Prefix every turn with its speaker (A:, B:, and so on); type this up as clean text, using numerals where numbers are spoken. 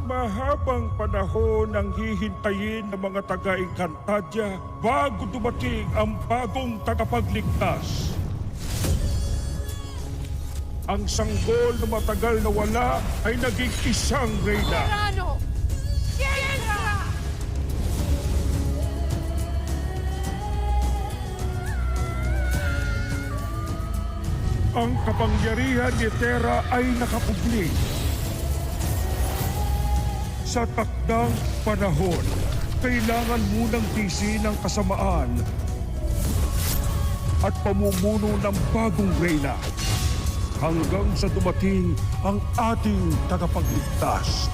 A: Mahabang panahon ang hihintayin ng mga taga-Encantadia bago dumating ang bagong tagapagligtas. Ang sanggol na matagal na wala ay naging isang reyna.
B: Verano! Kendra!
A: Ang kapangyarihan ni Terra ay nakapugli. Sa takdang panahon, kailangan munang tisin ang kasamaan at pamumuno ng bagong reyna hanggang sa dumating ang ating tagapagligtas.